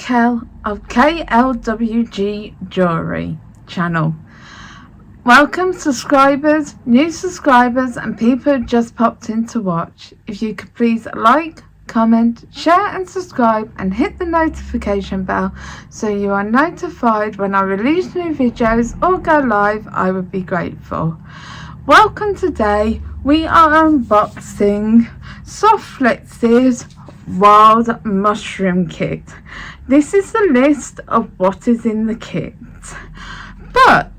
Kel of KLWGJewellery channel. Welcome subscribers, new subscribers and people who just popped in to watch. If you could please like, comment, share and subscribe and hit the notification bell so you are notified when I release new videos or go live, I would be grateful. Welcome. Today we are unboxing Softflex's Wild Mushroom Kit. This is the list of what is in the kit. But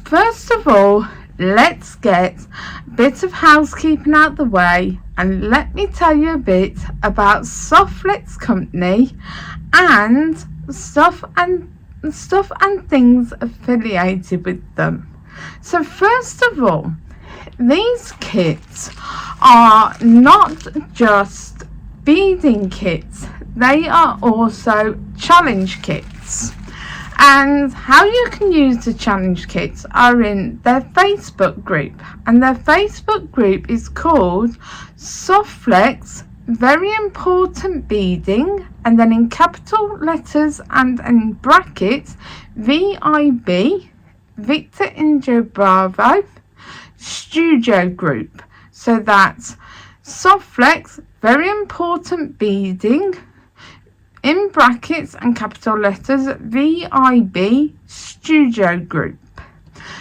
first of all, let's get a bit of housekeeping out the way and let me tell you a bit about Softflex company and stuff and things affiliated with them. So first of all, these kits are not just beading kits, they are also challenge kits. And how you can use the challenge kits are in their Facebook group, and their Facebook group is called Softflex Very Important Beading, and then in capital letters and in brackets VIB Victor Indio Bravo Studio Group. So that's Softflex Very Important Beading in brackets and capital letters VIB Studio Group.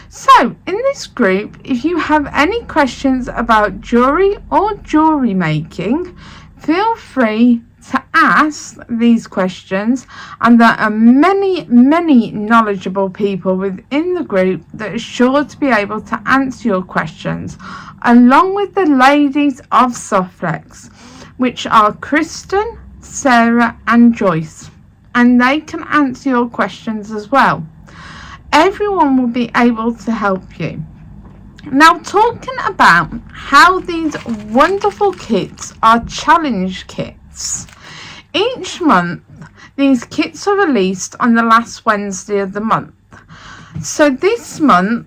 So in this group, if you have any questions about jewellery or jewellery making, feel free to ask these questions, and there are many knowledgeable people within the group that are sure to be able to answer your questions, along with the ladies of Softflex, which are Kristen, Sarah and Joyce, and they can answer your questions as well. Everyone will be able to help you. Now, talking about how these wonderful kits are challenge kits. Each month these kits are released on the last Wednesday of the month. So this month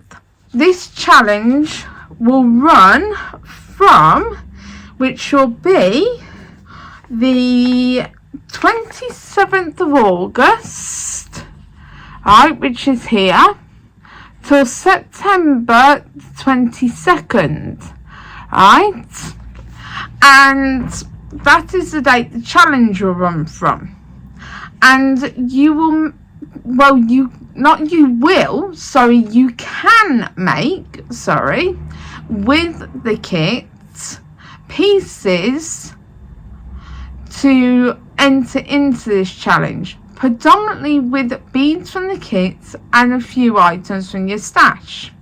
this challenge will run from, which will be the 27th of August, right, which is here, till September 22nd, right? And that is the date the challenge will run from. And you will, well, you can make, with the kit pieces to enter into this challenge, predominantly with beads from the kits and a few items from your stash.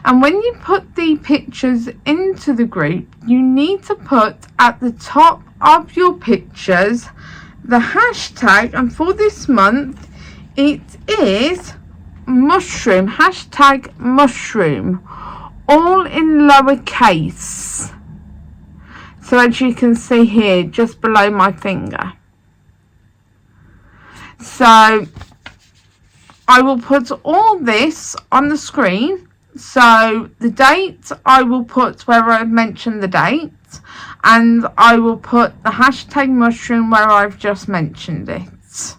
And when you put the pictures into the group, you need to put at the top of your pictures the hashtag, and for this month it is mushroom, hashtag mushroom, all in lowercase. So as you can see here, just below my finger. So I will put all this on the screen. So the date, I will put where I've mentioned the date, and I will put the hashtag mushroom where I've just mentioned it.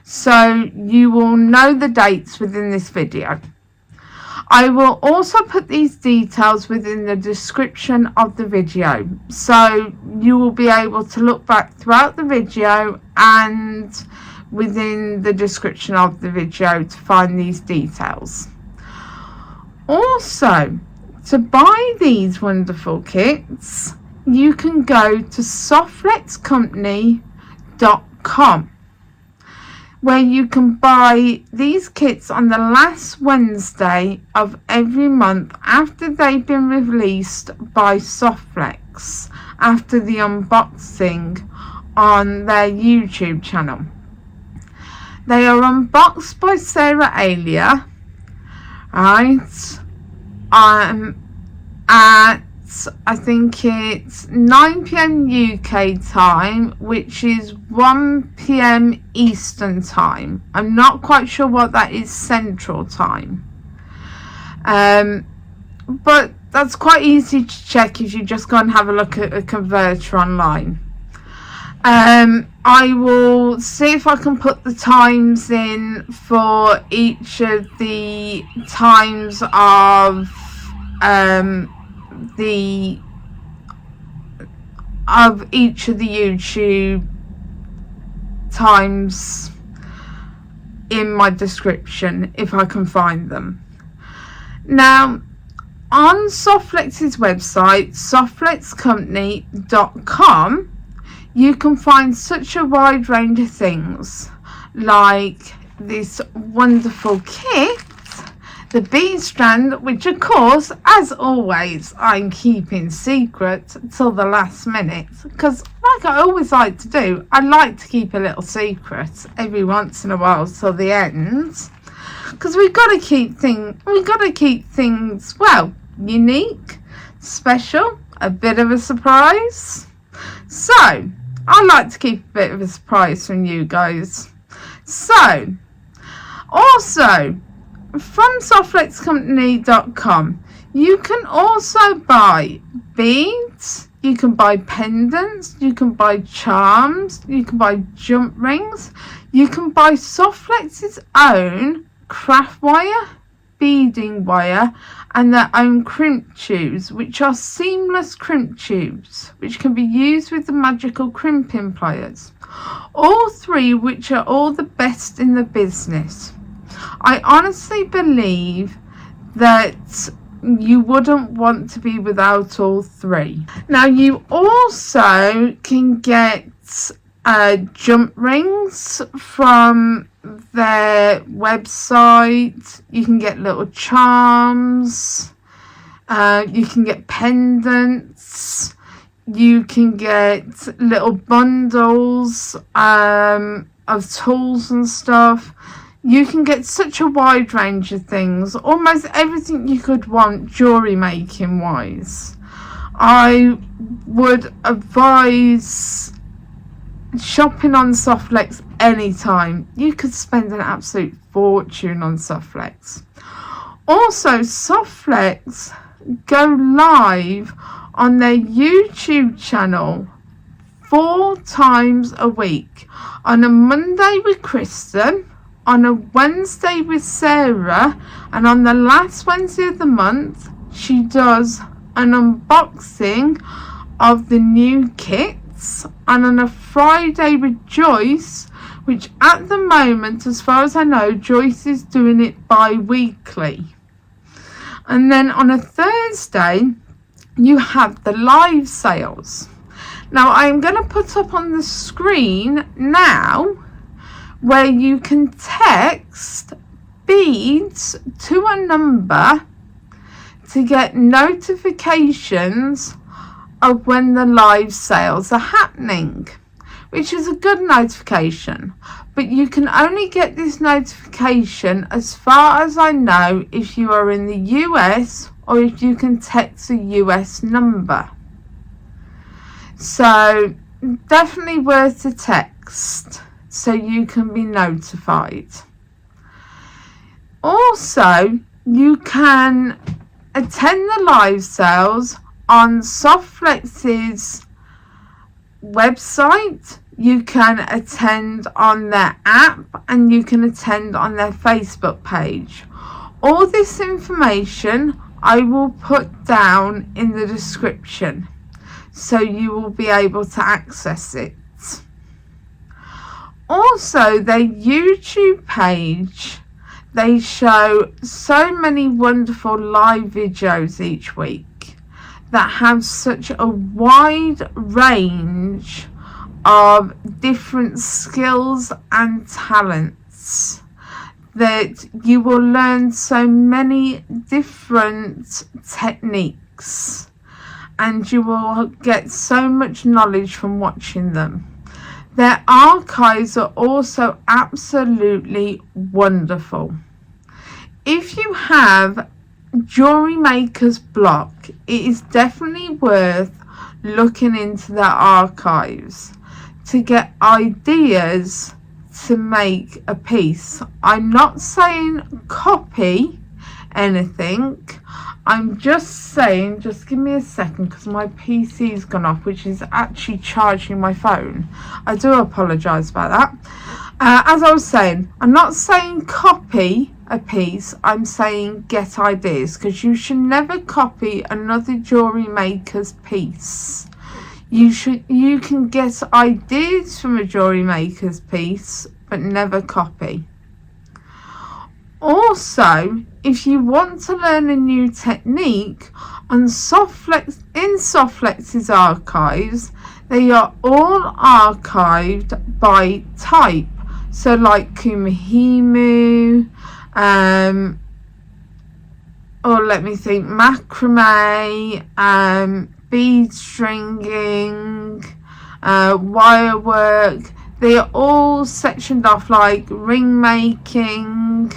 So you will know the dates within this video. I will also put these details within the description of the video, so you will be able to look back throughout the video and within the description of the video to find these details. Also, to buy these wonderful kits, you can go to softflexcompany.com, where you can buy these kits on the last Wednesday of every month after they've been released by Softflex, after the unboxing on their YouTube channel. They are unboxed by Sarah Alia, right, at I think it's 9 PM UK time, which is 1 PM Eastern time. I'm not quite sure what that is Central time, but that's quite easy to check if you just go and have a look at a converter online. I will see if I can put the times in for each of the times of each of the YouTube times in my description if I can find them. Now, on Softflex's website, softflexcompany.com, you can find such a wide range of things, like this wonderful kit, the Bead Strand, which of course, as always, I'm keeping secret till the last minute, because like I always like to do, I like to keep a little secret every once in a while till the end, because we've got to keep things, well, unique, special, a bit of a surprise. So I like to keep a bit of a surprise from you guys. So also, from softflexcompany.com, you can also buy beads, you can buy pendants, you can buy charms, you can buy jump rings, you can buy Softflex's own craft wire, beading wire, and their own crimp tubes, which are seamless crimp tubes, which can be used with the magical crimping pliers. All three which are all the best in the business. I honestly believe that you wouldn't want to be without all three. Now, you also can get jump rings from their website. You can get little charms, you can get pendants, you can get little bundles of tools and stuff. You can get such a wide range of things, almost everything you could want jewellery making wise. I would advise shopping on Softflex anytime. You could spend an absolute fortune on Softflex. Also, Softflex go live on their YouTube channel 4 times a week. On a Monday with Kristen, on a Wednesday with Sarah, and on the last Wednesday of the month she does an unboxing of the new kits, and on a Friday with Joyce, which at the moment, as far as I know, Joyce is doing it bi-weekly. And then on a Thursday you have the live sales. Now I'm going to put up on the screen now where you can text beads to a number to get notifications of when the live sales are happening, which is a good notification. But you can only get this notification, as far as I know, if you are in the US or if you can text a US number. So definitely worth the text so you can be notified. Also, you can attend the live sales on Softflex's website. You can attend on their app, and you can attend on their Facebook page. All this information I will put down in the description, so you will be able to access it. Also, their YouTube page, they show so many wonderful live videos each week that have such a wide range of different skills and talents that you will learn so many different techniques, and you will get so much knowledge from watching them. Their archives are also absolutely wonderful. If you have jewellery maker's block, it is definitely worth looking into their archives to get ideas to make a piece. I'm not saying copy anything. I'm just saying, just give me a second because my PC's gone off, which is actually charging my phone. I do apologise about that. As I was saying, I'm not saying copy a piece, I'm saying get ideas, because you should never copy another jewellery maker's piece. You can get ideas from a jewellery maker's piece, but never copy. Also, if you want to learn a new technique on Softflex, in Softflex's archives, they are all archived by type. So like Kumahimu, or let me think, macrame, bead stringing, wire work. They are all sectioned off, like ring making,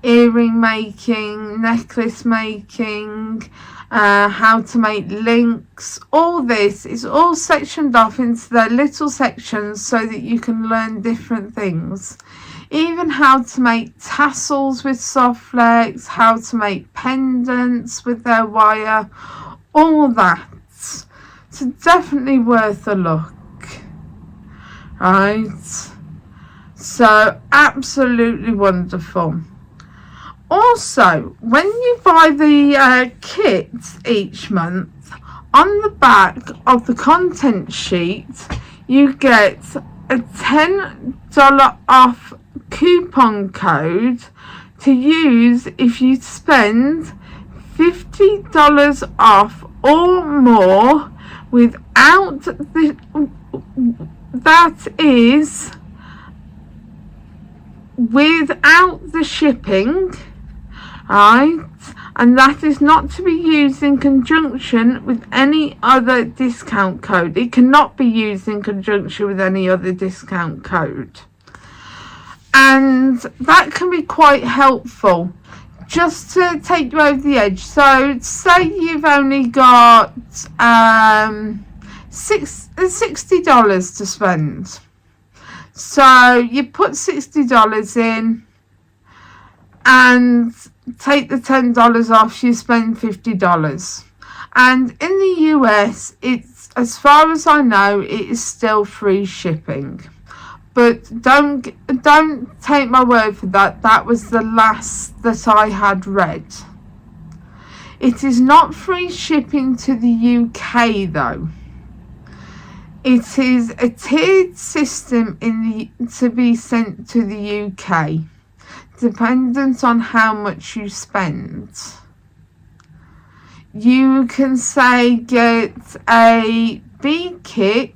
earring making, necklace making, how to make links. All this is all sectioned off into their little sections so that you can learn different things. Even how to make tassels with Softflex, how to make pendants with their wire, all that. So definitely worth a look. Right, so absolutely wonderful. Also, when you buy the kit each month, on the back of the content sheet you get a $10 off coupon code to use if you spend $50 off or more without the without the shipping, right? And that is not to be used in conjunction with any other discount code. It cannot be used in conjunction with any other discount code, and that can be quite helpful just to take you over the edge. So say you've only got $60 to spend, so you put $60 in and take the $10 off, you spend $50. And in the US, it's, as far as I know, it is still free shipping. But don't take my word for that. That was the last that I had read. It is not free shipping to the UK though. It is a tiered system to be sent to the UK, dependent on how much you spend. You can say get a bead kit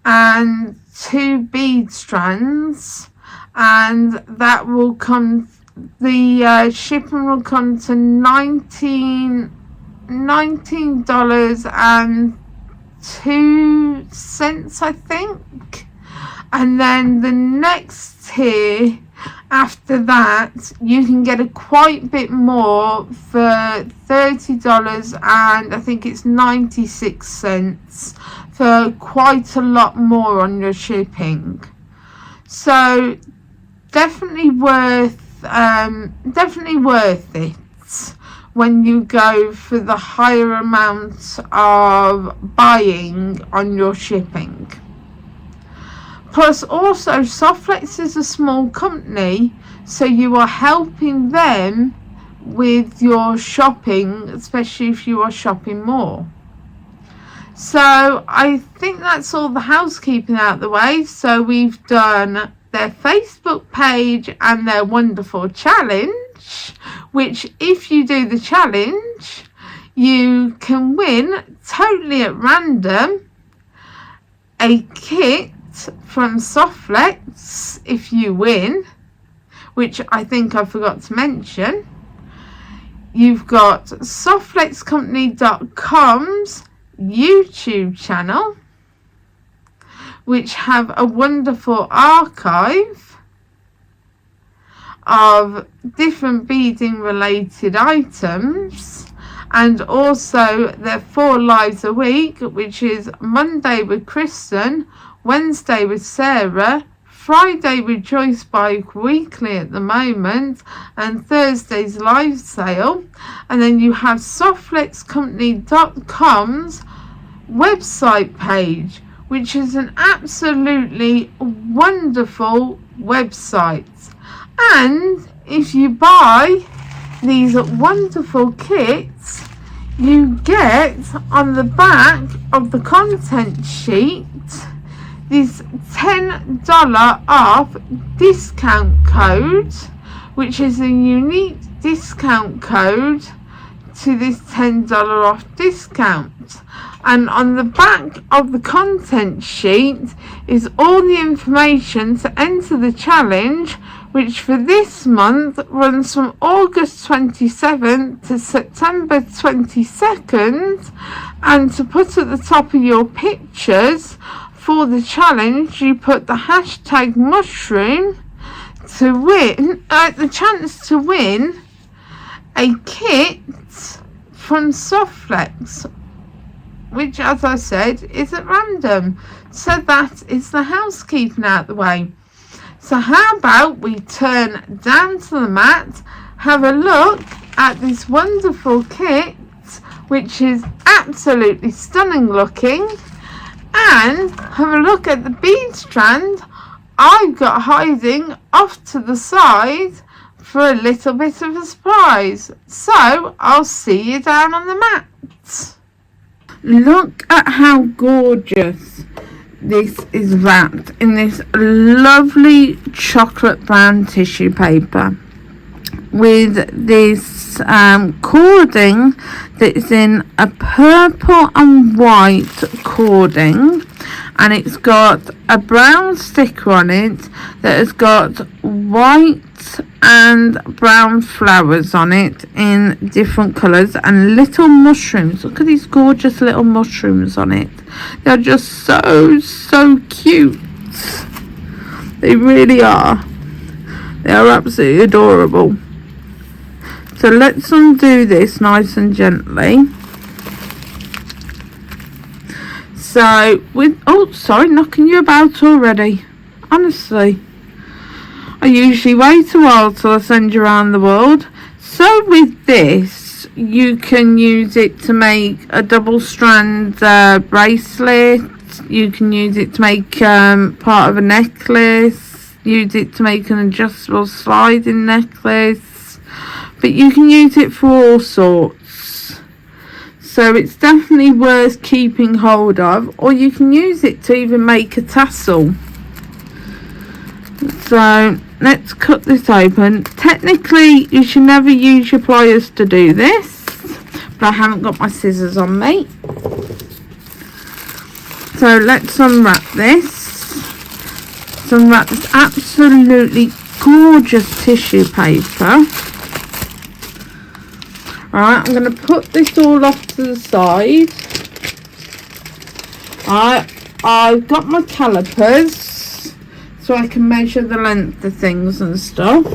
and 2 bead strands, and that will come, the shipping will come to $19 and 2 cents, I think. And then the next tier after that, you can get a quite bit more for $30 and I think it's 96 cents for quite a lot more on your shipping. So definitely worth it when you go for the higher amount of buying on your shipping. Plus also, Softflex is a small company, so you are helping them with your shopping, especially if you are shopping more. So I think that's all the housekeeping out the way. So we've done their Facebook page and their wonderful challenge, which if you do the challenge, you can win totally at random a kit from Softflex if you win, which I think I forgot to mention. You've got softflexcompany.com's YouTube channel, which have a wonderful archive of different beading related items, and also their 4 lives a week, which is Monday with Kristen, Wednesday with Sarah, Friday with Choice Bike Weekly at the moment, and Thursday's live sale. And then you have softflexcompany.com's website page, which is an absolutely wonderful website. And if you buy these wonderful kits, you get on the back of the content sheet this $10 off discount code, which is a unique discount code to this $10 off discount. And on the back of the content sheet is all the information to enter the challenge, which for this month runs from August 27th to September 22nd. And to put at the top of your pictures for the challenge, you put the hashtag mushroom to win the chance to win a kit from Softflex, which, as I said, is at random. So that is the housekeeping out the way. So how about we turn down to the mat, have a look at this wonderful kit, which is absolutely stunning looking, and have a look at the bead strand I've got hiding off to the side for a little bit of a surprise. So I'll see you down on the mat. Look at how gorgeous this is wrapped in this lovely chocolate brown tissue paper with this cording that is in a purple and white cording, and it's got a brown sticker on it that has got white and brown flowers on it in different colours, and little mushrooms. Look at these gorgeous little mushrooms on it. They're just so cute. They really are. They are absolutely adorable. So let's undo this nice and gently. So with, oh sorry, knocking you about already. Honestly, I usually wait a while till I send you around the world. So with this, you can use it to make a double strand bracelet. You can use it to make part of a necklace. Use it to make an adjustable sliding necklace. But you can use it for all sorts. So it's definitely worth keeping hold of. Or you can use it to even make a tassel. So let's cut this open. Technically, you should never use your pliers to do this, but I haven't got my scissors on me. So let's unwrap this. Let's unwrap this absolutely gorgeous tissue paper. Alright, I'm going to put this all off to the side. I've got my calipers so I can measure the length of things and stuff.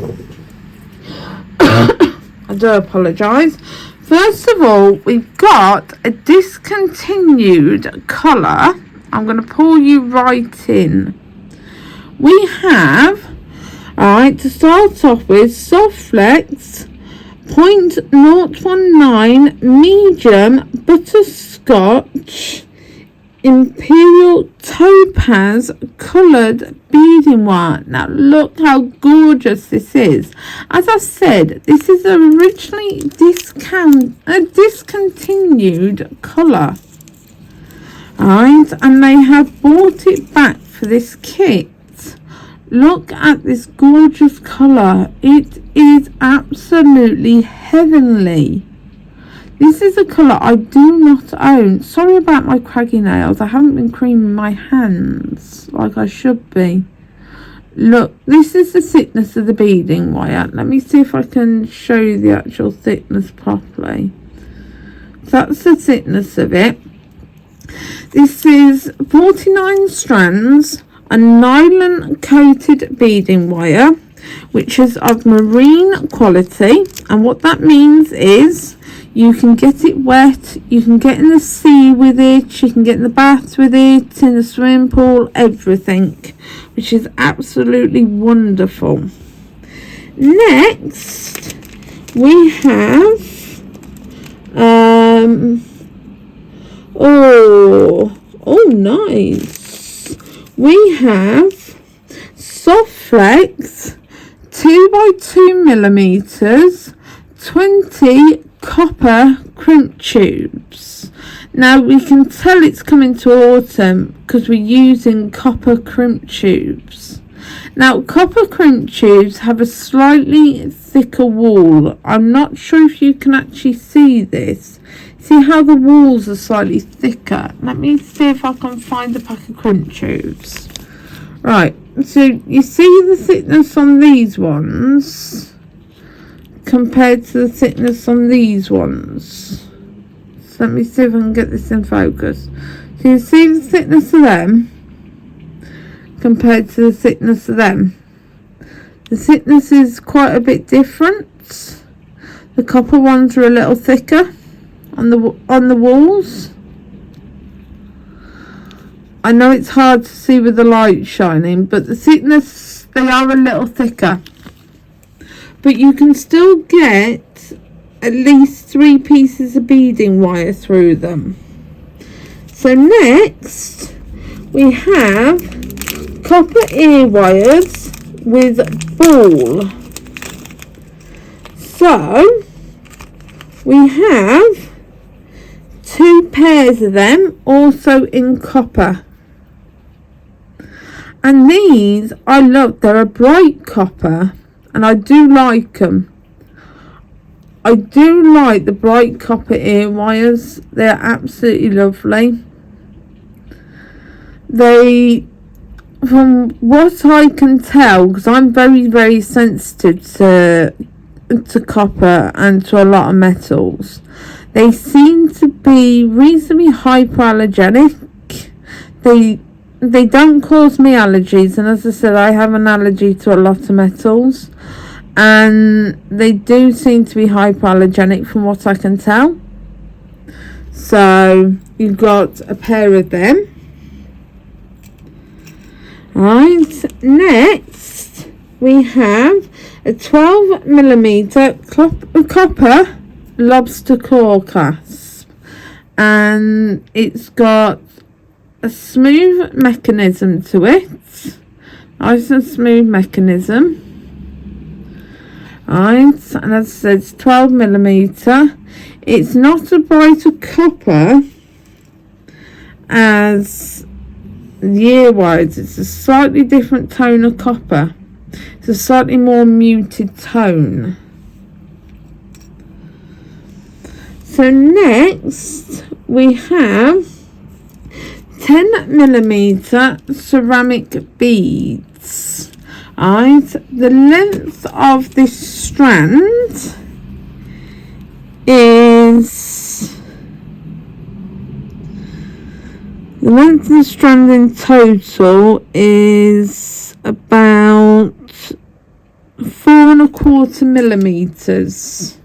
I do apologise. First of all, we've got a discontinued colour. I'm going to pull you right in. We have, alright, to start off with, Softflex 0.019 medium butterscotch imperial topaz coloured beading wire. Now look how gorgeous this is. As I said, this is originally discontinued colour. Alright, and they have bought it back for this kit. Look at this gorgeous colour. It is absolutely heavenly. This is a colour I do not own. Sorry about my craggy nails. I haven't been creaming my hands like I should be. Look, this is the thickness of the beading wire. Let me see if I can show you the actual thickness properly. That's the thickness of it. This is 49 strands, a nylon coated beading wire, which is of marine quality, and what that means is you can get it wet, you can get in the sea with it, you can get in the bath with it, in the swimming pool, everything, which is absolutely wonderful. Next we have nice, we have Softflex 2x2mm 20 copper crimp tubes. Now we can tell it's coming to autumn because we're using copper crimp tubes. Now copper crimp tubes have a slightly thicker wall. I'm not sure if you can actually see this. See how the walls are slightly thicker? Let me see if I can find a pack of crimp tubes. Right, so you see the thickness on these ones compared to the thickness on these ones. So let me see if I can get this in focus. So you see the thickness of them compared to the thickness of them. The thickness is quite a bit different. The copper ones are a little thicker on the walls. I know it's hard to see with the light shining, but the thickness, they are a little thicker. But you can still get at least 3 pieces of beading wire through them. So next we have copper ear wires with ball. So we have 2 pairs of them, also in copper. And these I love. They're a bright copper and I do like them. I do like the bright copper ear wires. They're absolutely lovely. They, from what I can tell, because I'm very sensitive to copper and to a lot of metals, they seem to be reasonably hypoallergenic. They don't cause me allergies, and as I said, I have an allergy to a lot of metals, and they do seem to be hypoallergenic from what I can tell. So you've got a pair of them. Right, next we have a 12mm copper lobster claw clasp, and it's got a smooth mechanism to it. Nice and smooth mechanism. Right, and as I said, it's 12mm. It's not a brighter copper as the ear wires. It's a slightly different tone of copper. It's a slightly more muted tone. So next we have 10mm ceramic beads. Right, the length of this strand is, the length of the strand in total is about 4¼ mm.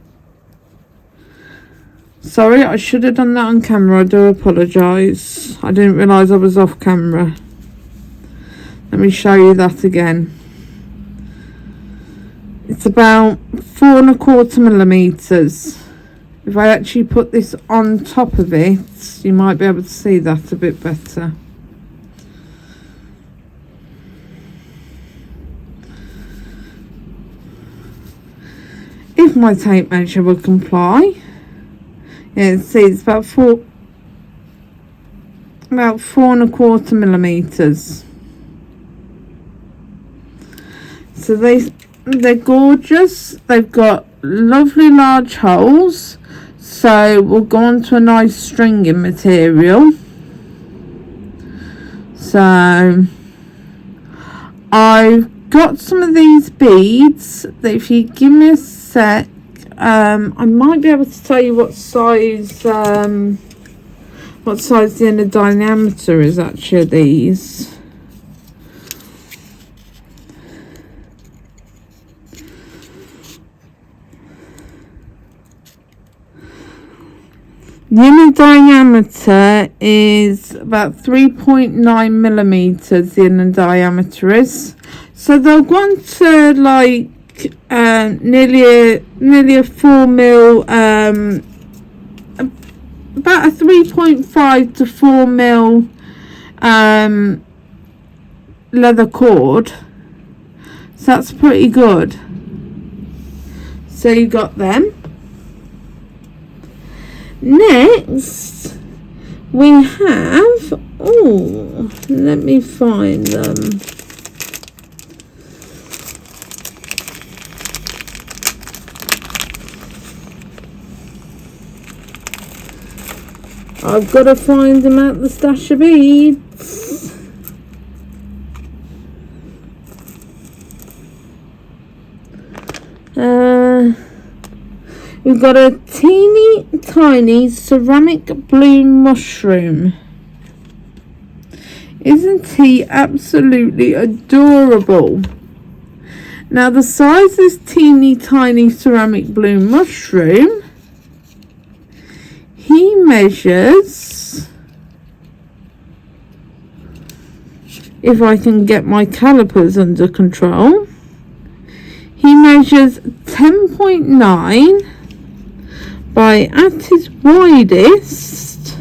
Sorry, I should have done that on camera. I do apologise. I didn't realise I was off camera. Let me show you that again. It's about 4¼ mm. If I actually put this on top of it, you might be able to see that a bit better. If my tape measure would comply. Yeah, see, it's about 4¼ mm. So they're gorgeous. They've got lovely large holes, so we'll go on to a nice stringing material. So I've got some of these beads that, if you give me a sec, I might be able to tell you what size the inner diameter is actually of these. The inner diameter is about 3.9 millimeters. The inner diameter is. So they'll go on to like nearly a 4 mil, about a 3.5 to 4 mil leather cord. So that's pretty good. So you got them. Next we have, oh, let me find them. I've got to find them at the stash of beads. We've got a teeny tiny ceramic blue mushroom. Isn't he absolutely adorable? Now the size of this teeny tiny ceramic blue mushroom, he measures, if I can get my calipers under control, he measures 10.9 by, at his widest,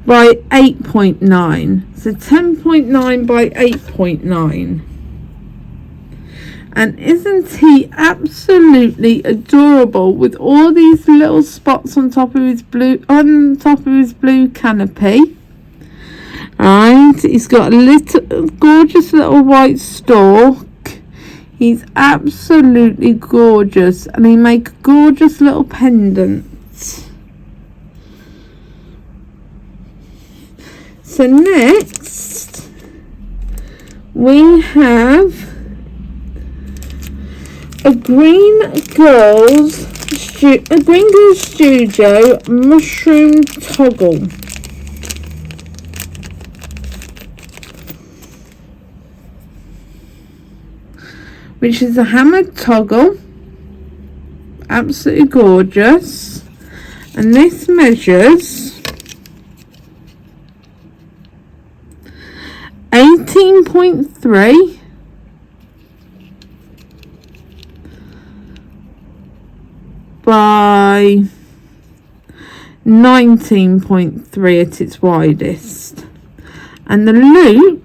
by 8.9. So 10.9 by 8.9. And isn't he absolutely adorable with all these little spots on top of his blue canopy? Right, he's got a little gorgeous little white stalk. He's absolutely gorgeous, and he makes gorgeous little pendants. So next we have a Green Girls Studio mushroom toggle. Which is a hammered toggle, absolutely gorgeous, and this measures 18.3 by 19.3 at its widest, and the loop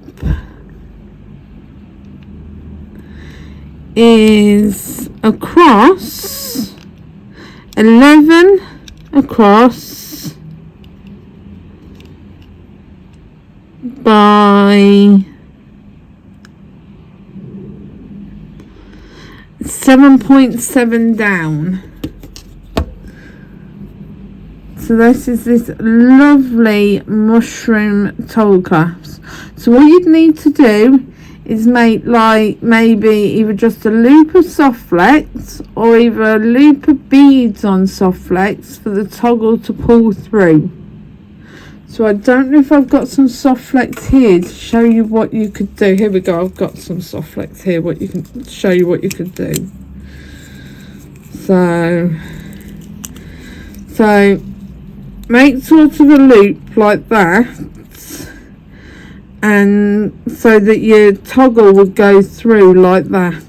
is across 11 across by 7.7 down. So this is this lovely mushroom toggle clasp. So what you'd need to do is make like maybe either just a loop of Softflex or either a loop of beads on Softflex for the toggle to pull through. So I don't know if I've got some Softflex here to show you what you could do. Here we go, I've got some Softflex here, what you can show you what you could do. So make sort of a loop like that, and so that your toggle would go through like that,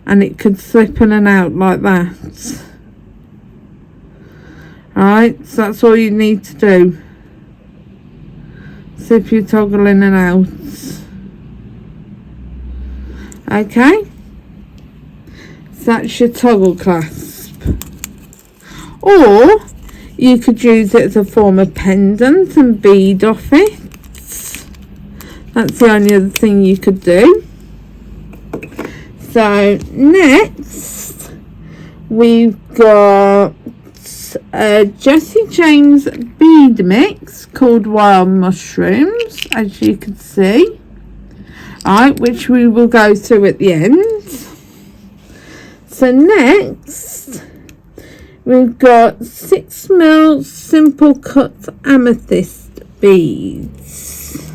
and it could slip in and out like that. Alright, so that's all you need to do. Slip your toggle in and out. Okay, so that's your toggle clasp. Or you could use it as a form of pendant and bead off it. That's the only other thing you could do. So next we've got a Jessie James bead mix called Wild Mushrooms, as you can see. Alright, which we will go through at the end. So next we've got 6mm simple cut amethyst beads,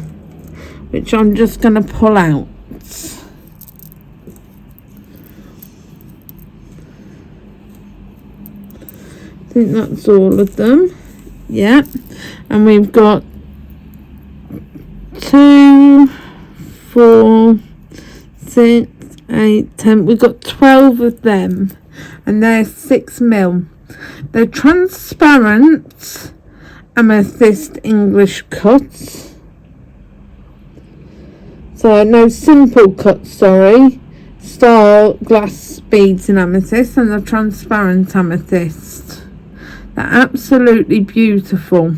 which I'm just going to pull out. think that's all of them. Yeah, and we've got 2, 4, 6, 8, 10. We've got 12 of them, and they're 6mm. They're transparent amethyst English cuts. So no simple cuts, sorry. Style glass beads in amethyst, and the transparent amethyst. They're absolutely beautiful.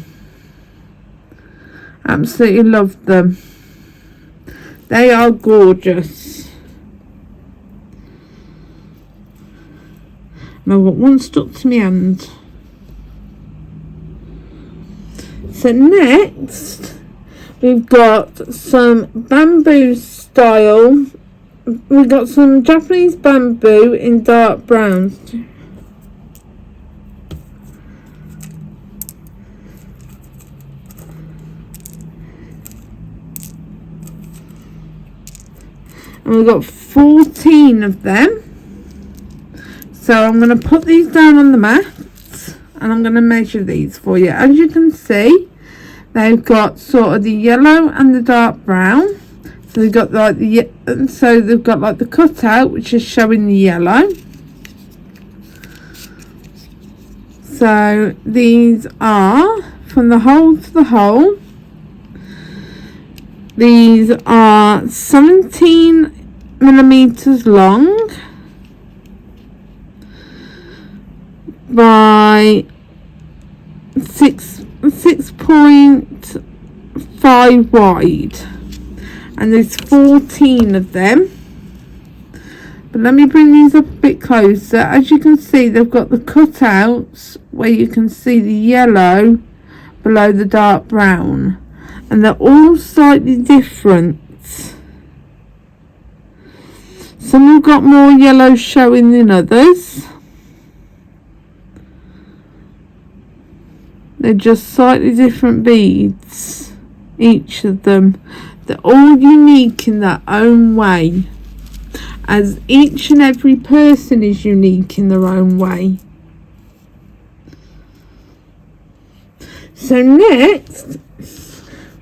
Absolutely love them. They are gorgeous. And I've got one stuck to my hand. So next we've got some bamboo style. We've got some Japanese bamboo in dark browns. And we've got 14 of them. So I'm going to put these down on the mat and I'm going to measure these for you. As you can see, they've got sort of the yellow and the dark brown. So they've got like the cutout, which is showing the yellow. So these are from the hole to the hole. These are 17mm long by 6.5 wide, and there's 14 of them. But let me bring these up a bit closer. As you can see, they've got the cutouts where you can see the yellow below the dark brown, and they're all slightly different. Some have got more yellow showing than others. They're just slightly different beads, each of them. They're all unique in their own way, as each and every person is unique in their own way. So next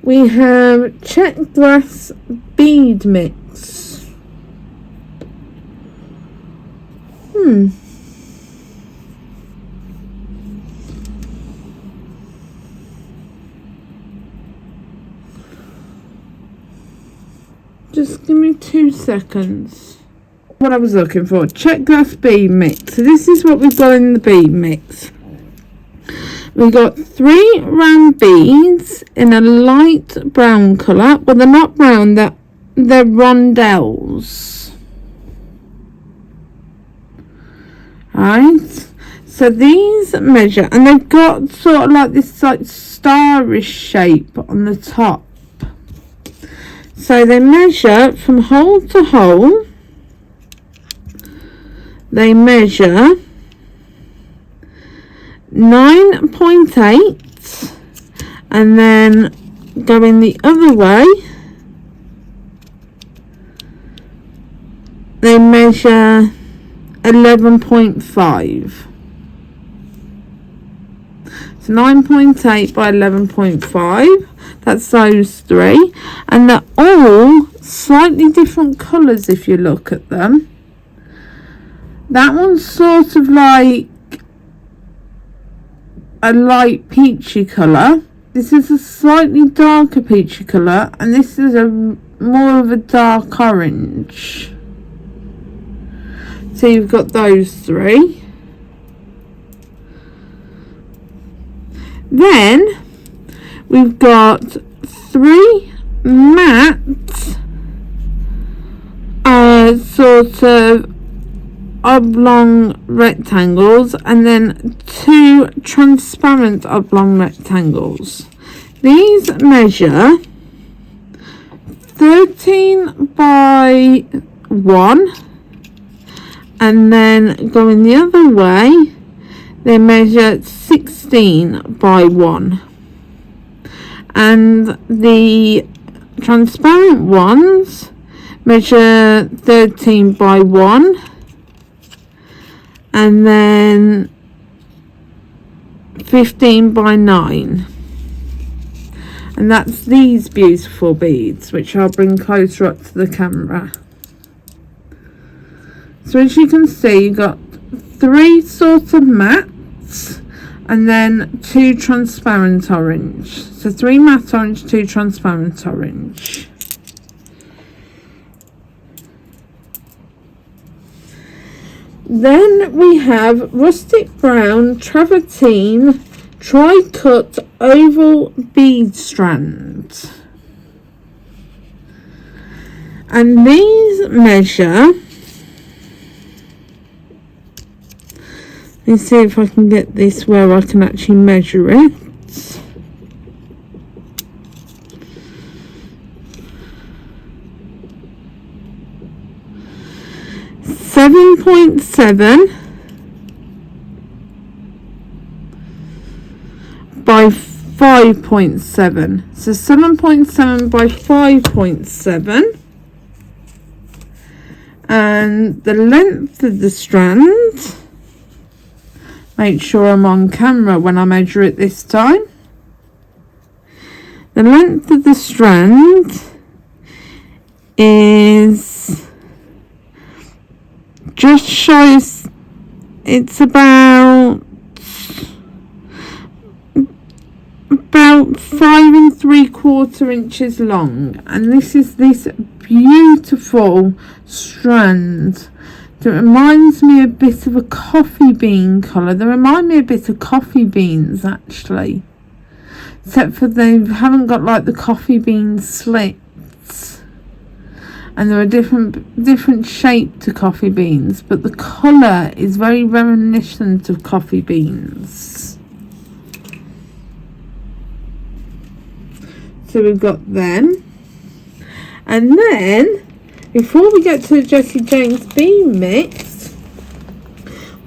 we have check glass bead mix. Just give me 2 seconds. What I was looking for, check glass bead mix. So this is what we've got in the bead mix. We've got 3 round beads in a light brown colour. Well, they're not brown, they're rondelles. Right, so these measure, and they've got sort of like this like starish shape on the top. So they measure from hole to hole. They measure 9.8, and then going the other way, they measure 11.5. So 9.8 by 11.5. That's those 3, and they're all slightly different colours if you look at them. That one's sort of like a light peachy colour. This is a slightly darker peachy colour, and this is a more of a dark orange. So you've got those 3. Then we've got 3 matte sort of oblong rectangles, and then 2 transparent oblong rectangles. These measure 13 by 1, and then going the other way, they measure 16 by 1. And the transparent ones measure 13 by 1, and then 15 by 9. And that's these beautiful beads, which I'll bring closer up to the camera. So as you can see, you've got 3 sorts of mattes and then 2 transparent orange. So 3 matte orange, 2 transparent orange. Then we have rustic brown travertine tri-cut oval bead strand, and these measure, let's see if I can get this where I can actually measure it. 7.7 by 5.7. So 7.7 by 5.7. And the length of the strand, make sure I'm on camera when I measure it this time. The length of the strand is just shy, it's about 5 3/4 inches long, and this is this beautiful strand that reminds me a bit of a coffee bean colour. They remind me a bit of coffee beans actually, except for they haven't got like the coffee bean slits, and they're a different shape to coffee beans, but the colour is very reminiscent of coffee beans. So we've got them, and then before we get to the Jessie James bead mix,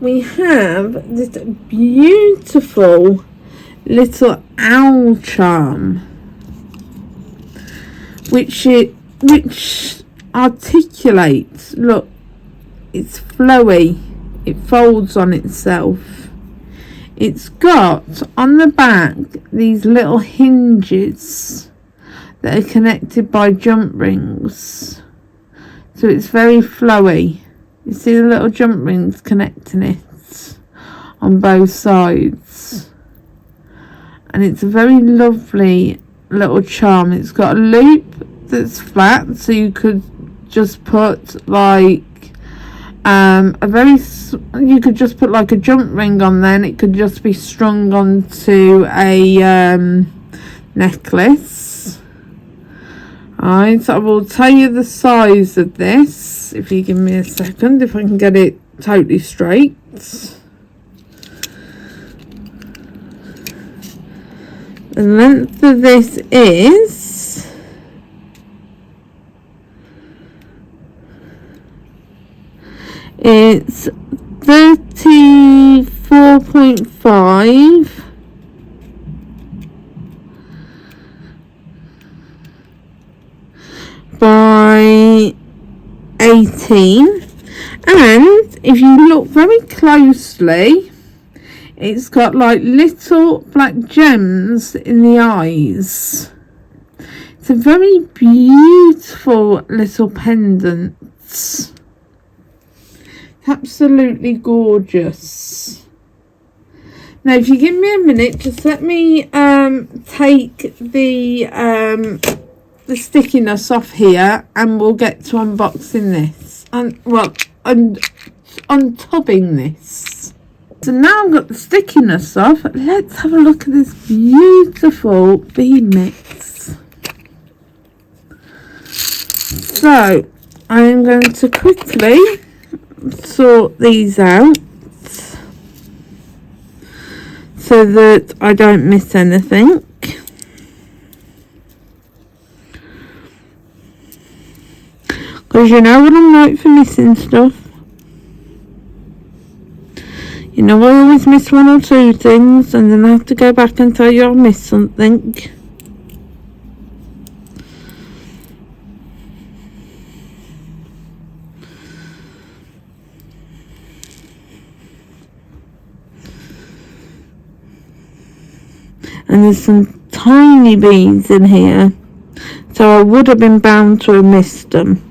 we have this beautiful little owl charm, which articulates. Look, it's flowy, it folds on itself. It's got on the back these little hinges that are connected by jump rings, so it's very flowy. You see the little jump rings connecting it on both sides, and it's a very lovely little charm. It's got a loop that's flat, so you could just put like you could just put like a jump ring on there, and it could just be strung onto a necklace. Alright, so I will tell you the size of this if you give me a second, if I can get it totally straight. The length of this is it's 34.5 by 18, and if you look very closely, it's got like little black gems in the eyes. It's a very beautiful little pendant. Absolutely gorgeous. Now if you give me a minute, just let me take the stickiness off here, and we'll get to unboxing this and untubbing this. So now I've got the stickiness off, let's have a look at this beautiful bead mix. So I am going to quickly sort these out so that I don't miss anything. Because you know what I'm like for missing stuff. You know, I always miss 1 or 2 things, and then I have to go back and tell you I missed something. and there's some tiny beads in here, so I would have been bound to have missed them.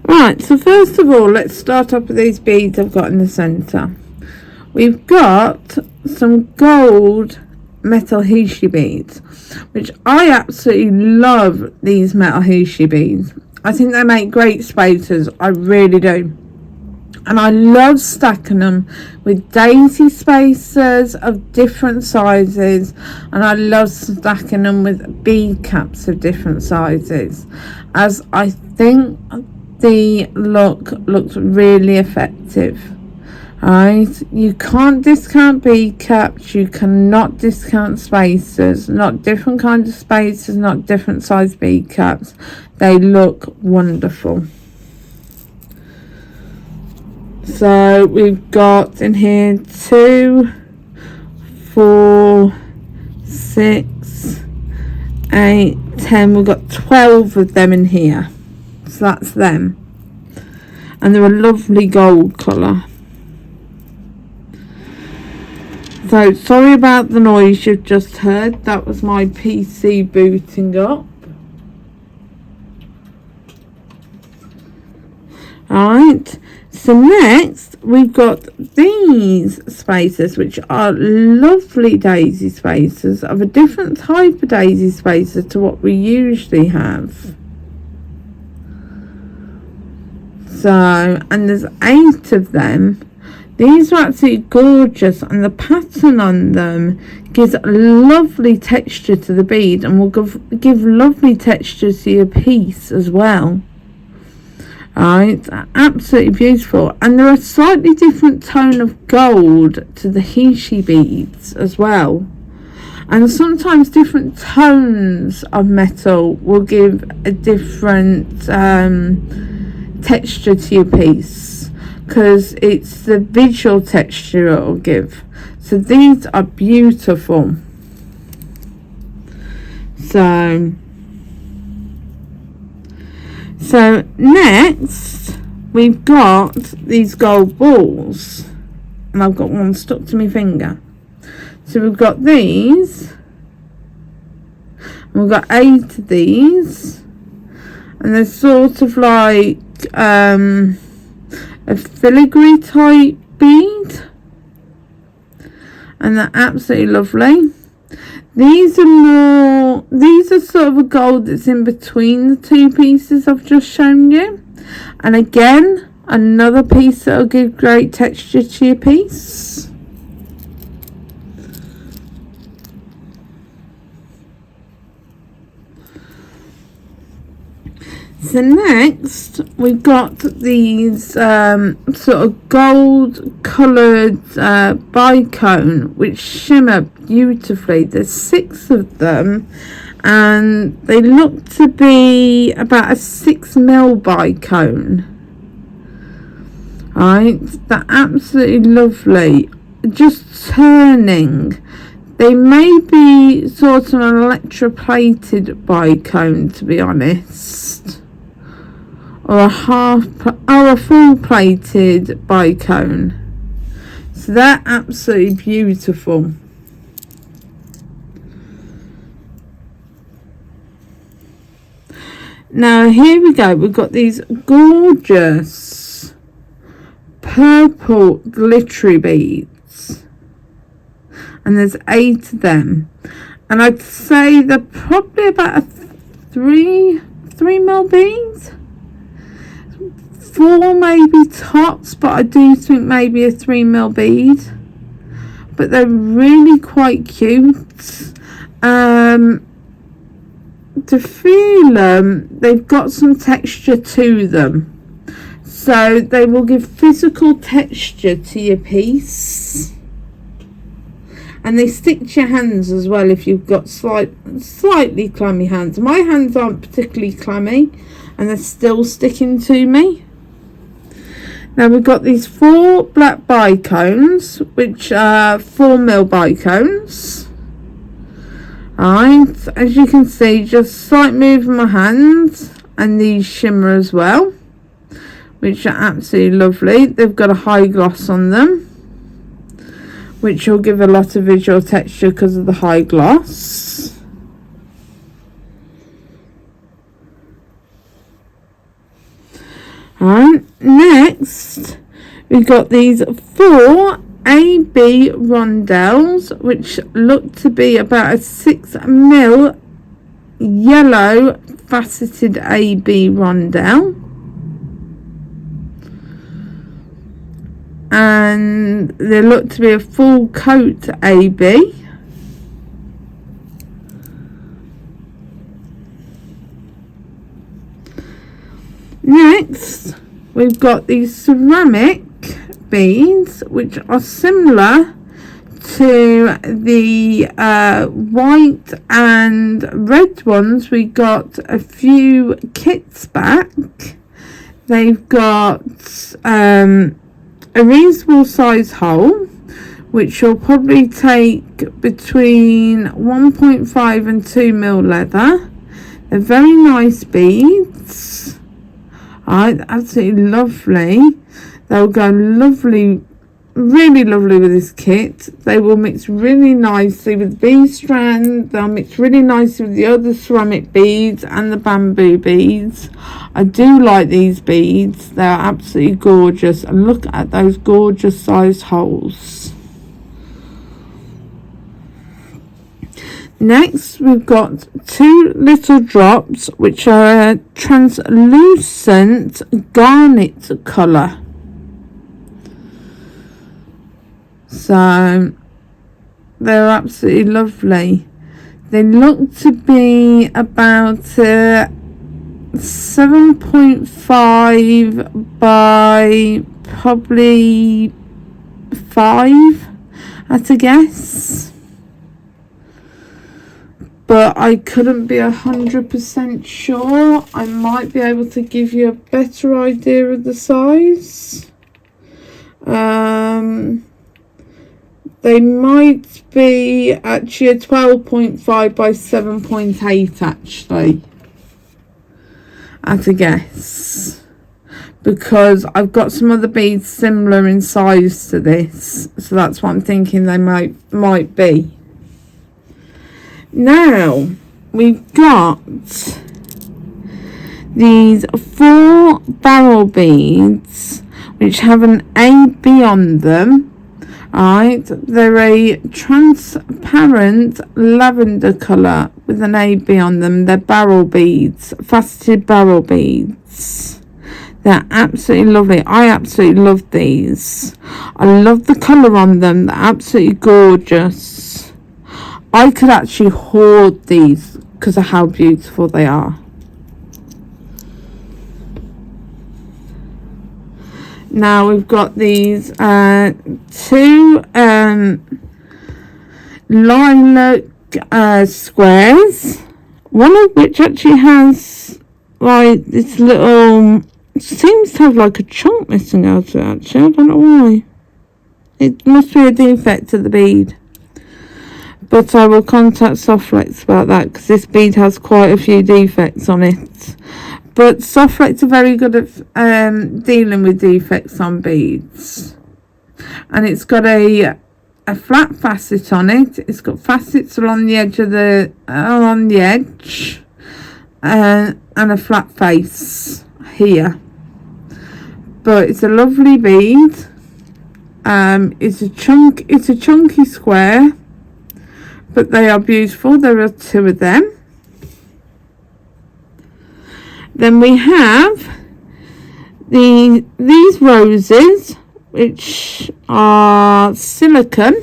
Right, so first of all, let's start off with these beads I've got in the centre. We've got some gold metal Hishi beads, which I absolutely love these metal Hishi beads. I think they make great spacers, I really do. And I love stacking them with daisy spacers of different sizes, and I love stacking them with bead caps of different sizes, as I think the look looks really effective. Right, you can't discount bead caps, you cannot discount spacers, not different kinds of spacers, not different size bead caps. They look wonderful. So we've got in here 2, 4, 6, 8, 10. We've got 12 of them in here. So that's them, and they're a lovely gold colour. So sorry about the noise you've just heard, that was my PC booting up. Alright, so next we've got these spacers, which are lovely daisy spacers of a different type of daisy spacer to what we usually have. So, and there's 8 of them. These are absolutely gorgeous, and the pattern on them gives a lovely texture to the bead, and will give lovely texture to your piece as well. Alright, absolutely beautiful, and they're a slightly different tone of gold to the Hishi beads as well. And sometimes different tones of metal will give a different texture to your piece, because it's the visual texture it will give. So these are beautiful. So next we've got these gold balls, and I've got one stuck to my finger. So we've got these, and we've got 8 of these, and they're sort of like a filigree type bead, and they're absolutely lovely. These are sort of a gold that's in between the 2 pieces I've just shown you, and again another piece that will give great texture to your piece. So next we've got these sort of gold coloured bicone which shimmer beautifully. There's 6 of them, and they look to be about a 6mm bicone. Right, they're absolutely lovely, just turning. They may be sort of an electroplated bicone, to be honest, or a full plated bicone. So they're absolutely beautiful. Now here we go, we've got these gorgeous purple glittery beads, and there's 8 of them, and I'd say they're probably about a 3mm beads, 4 maybe tops, but I do think maybe a 3mm bead, but they're really quite cute. To feel them, they've got some texture to them, so they will give physical texture to your piece, and they stick to your hands as well if you've got slightly clammy hands. My hands aren't particularly clammy, and they're still sticking to me. Now we've got these 4 black bicones, which are 4mm bicones. Alright, as you can see, just slight move of my hands, and these shimmer as well, which are absolutely lovely. They've got a high gloss on them, which will give a lot of visual texture because of the high gloss. Alright, next we've got these 4 AB rondelles, which look to be about a 6mm yellow faceted AB rondelle, and they look to be a full coat AB. Next we've got these ceramic beads, which are similar to the white and red ones we got a few kits back. They've got a reasonable size hole, which will probably take between 1.5 and 2mm leather. They're very nice beads. Alright, absolutely lovely. They'll go lovely, really lovely with this kit. They will mix really nicely with bead strand. They'll mix really nicely with the other ceramic beads and the bamboo beads. I do like these beads. They're absolutely gorgeous. And look at those gorgeous sized holes. Next, we've got 2 little drops, which are a translucent garnet colour. So they're absolutely lovely. They look to be about 7.5 by probably 5 at a guess, but I couldn't be 100% sure. I might be able to give you a better idea of the size. They might be actually a 12.5 by 7.8 actually, at a guess, because I've got some other beads similar in size to this, so that's what I'm thinking they might be. Now we've got these 4 barrel beads, which have an AB on them. Alright, they're a transparent lavender colour with an AB on them. They're barrel beads, faceted barrel beads. They're absolutely lovely. I absolutely love these. I love the colour on them. They're absolutely gorgeous. I could actually hoard these because of how beautiful they are. Now we've got these 2 lilac squares, one of which actually has like this little, seems to have like a chunk missing out of it actually. I don't know why. It must be a defect of the bead, but I will contact Softflex about that because this bead has quite a few defects on it. But Softflex are very good at dealing with defects on beads. And it's got a flat facet on it. It's got facets along the edge of the and a flat face here. But it's a lovely bead. It's a chunky square, but they are beautiful. There are 2 of them. Then we have these roses, which are silicone.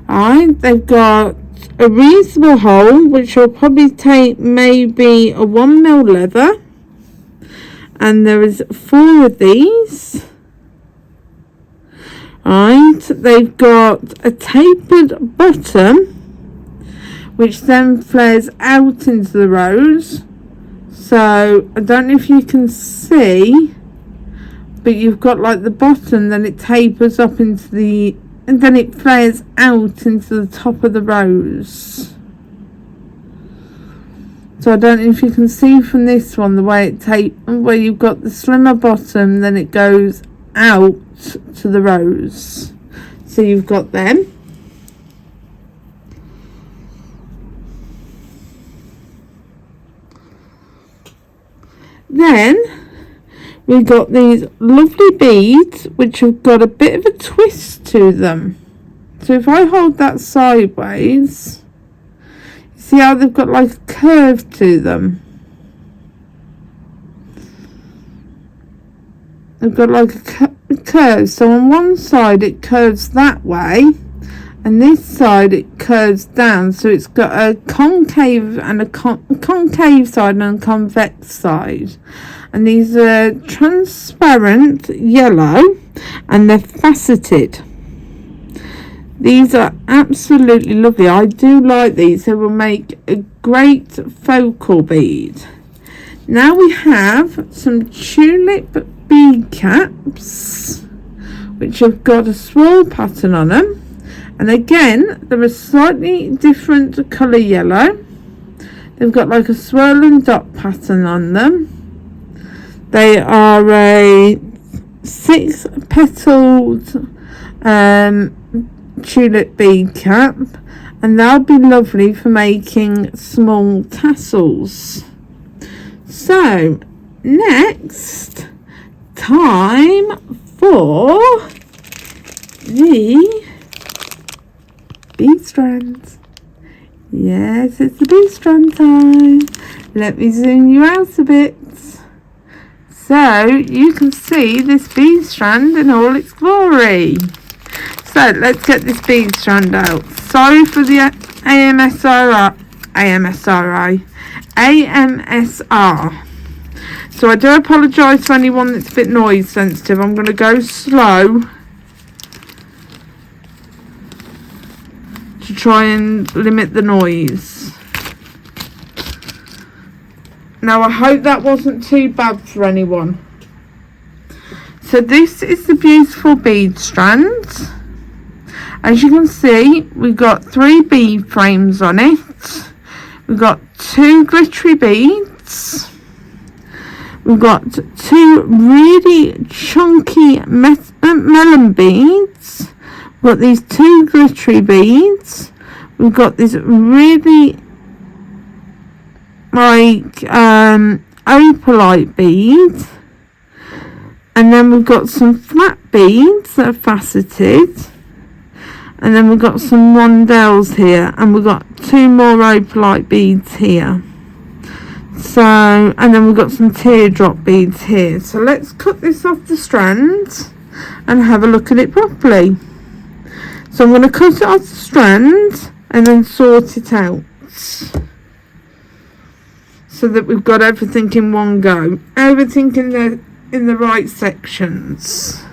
Alright, they've got a reasonable hole, which will probably take maybe a 1mm leather. And there is 4 of these. Alright, they've got a tapered bottom, which then flares out into the rose. So I don't know if you can see, but you've got like the bottom, then it tapers up into the, and then it flares out into the top of the rose. So I don't know if you can see from this one the way it where you've got the slimmer bottom, then it goes out to the rose. So you've got them. Then we've got these lovely beads which have got a bit of a twist to them. So if I hold that sideways, see how they've got like a curve to them? They've got like a curve. So on one side it curves that way, and this side it curves down. So it's got a concave and a concave side and a convex side. And these are transparent yellow, and they're faceted. These are absolutely lovely. I do like these. They will make a great focal bead. Now we have some tulip bead caps, which have got a swirl pattern on them. And again, they're a slightly different colour yellow. They've got like a swirl and dot pattern on them. They are a 6-petaled tulip bead cap, and they'll be lovely for making small tassels. So next, time for the bead strands. Yes, it's the bead strand time. Let me zoom you out a bit so you can see this bead strand in all its glory. So let's get this bead strand out. Sorry for the AMSR. So I do apologise for anyone that's a bit noise sensitive. I'm going to go slow to try and limit the noise. Now I hope that wasn't too bad for anyone. So this is the beautiful bead strand. As you can see, we've got 3 bead frames on it. We've got 2 glittery beads. We've got 2 really chunky melon beads. We've got these 2 glittery beads. We've got this really like opalite bead. And then we've got some flat beads that are faceted. And then we've got some rondelles here, and we've got 2 more opalite beads here. So, and then we've got some teardrop beads here. So let's cut this off the strand and have a look at it properly. So I'm going to cut it off the strand and then sort it out, so that we've got everything in one go. Everything in the right sections.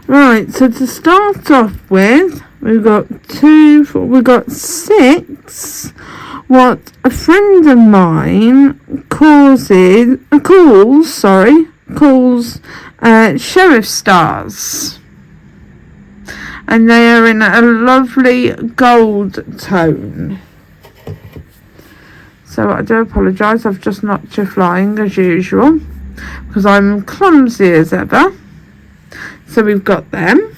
Right, so to start off with, we've got 6 what a friend of mine calls sheriff stars, and they are in a lovely gold tone. So I do apologise, I've just knocked you flying as usual because I'm clumsy as ever. So we've got them.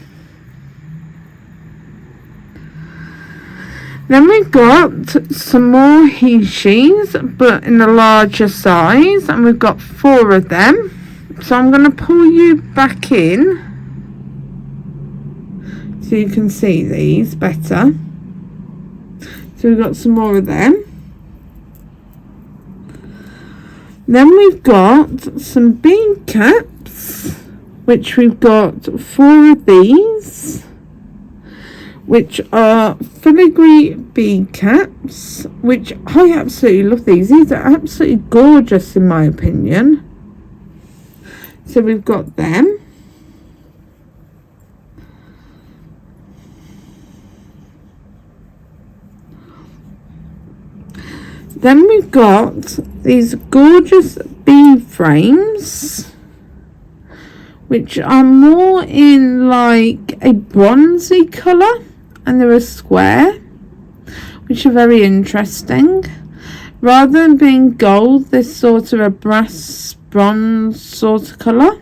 Then we've got some more Hishis, but in a larger size, and we've got 4 of them. So I'm going to pull you back in so you can see these better. So we've got some more of them. Then we've got some bead caps, which we've got 4 of these, which are filigree bead caps, which I absolutely love. These are absolutely gorgeous in my opinion. So we've got them. Then we've got these gorgeous bead frames, which are more in like a bronzy colour, and they're a square, which are very interesting. Rather than being gold, they're sort of a brass bronze sort of colour.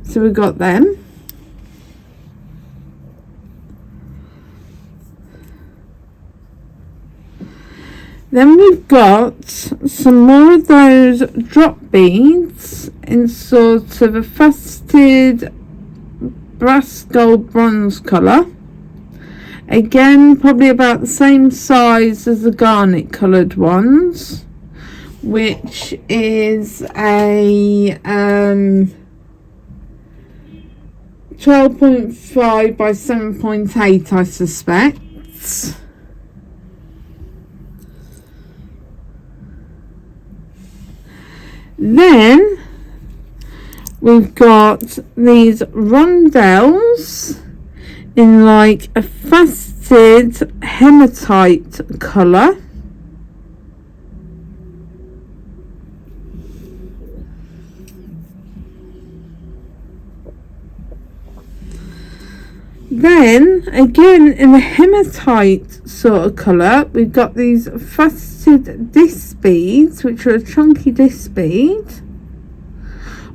So we've got them. Then we've got some more of those drop beads in sort of a faceted brass gold bronze colour. Again, probably about the same size as the garnet coloured ones, which is a 12.5 by 7.8, I suspect. Then we've got these rondelles in like a faceted hematite colour. Then again in a hematite sort of colour, we've got these faceted disc beads, which are a chunky disc bead,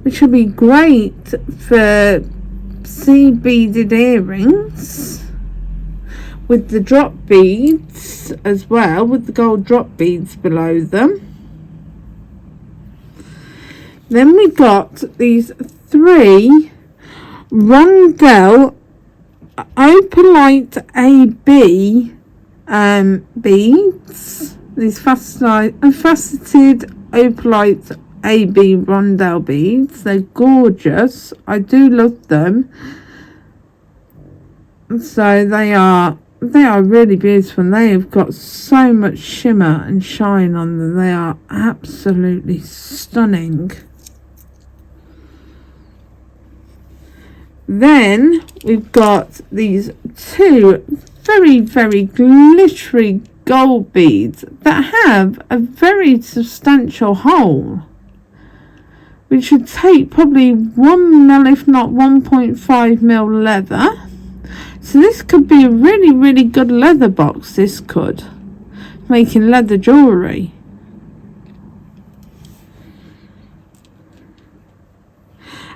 which will be great for beaded earrings with the drop beads as well, with the gold drop beads below them. Then we got these 3 rondelle opalite AB beads, these faceted opalite AB rondelle beads. They're gorgeous. I do love them. So they are really beautiful, and they have got so much shimmer and shine on them. They are absolutely stunning. Then we've got these 2 very, very glittery gold beads that have a very substantial hole, which should take probably 1 mil, if not 1.5 mil leather. So this could be a really, really good leather box. This could, making leather jewellery.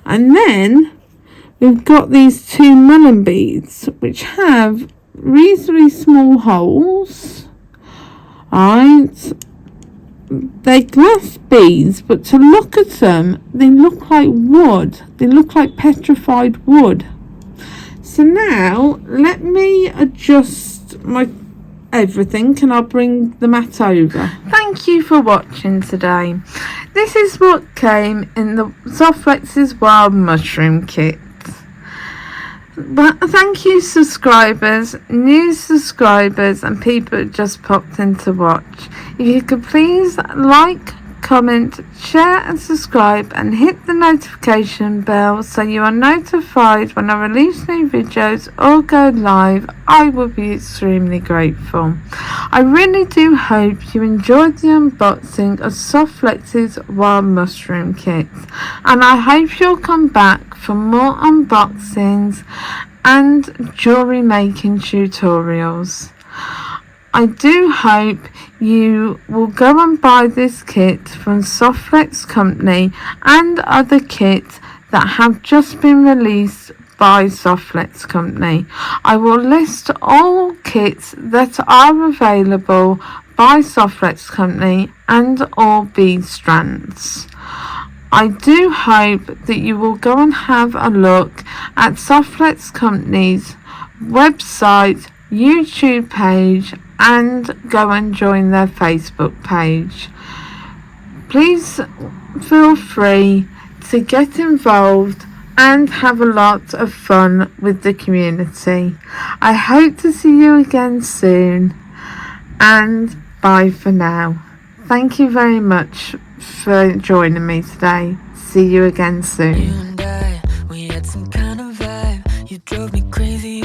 And then we've got these 2 melon beads, which have reasonably small holes. Right, they're glass beads, but to look at them, they look like wood. They look like petrified wood. So now let me adjust my everything, and I'll bring the mat over. Thank you for watching today. This is what came in the Softflex's Wild Mushroom Kit. But thank you subscribers, new subscribers and people who just popped in to watch. If you could please like, comment, share and subscribe, and hit the notification bell so you are notified when I release new videos or go live, I would be extremely grateful. I really do hope you enjoyed the unboxing of Softflex's Wild Mushroom Kit, and I hope you'll come back for more unboxings and jewellery making tutorials. I do hope you will go and buy this kit from Softflex Company and other kits that have just been released by Softflex Company. I will list all kits that are available by Softflex Company and all bead strands. I do hope that you will go and have a look at Softflex Company's website, YouTube page, and go and join their Facebook page. Please feel free to get involved and have a lot of fun with the community. I hope to see you again soon, and bye for now. Thank you very much for joining me today. See you again soon. You and I, we had some kind of vibe. You drove me crazy.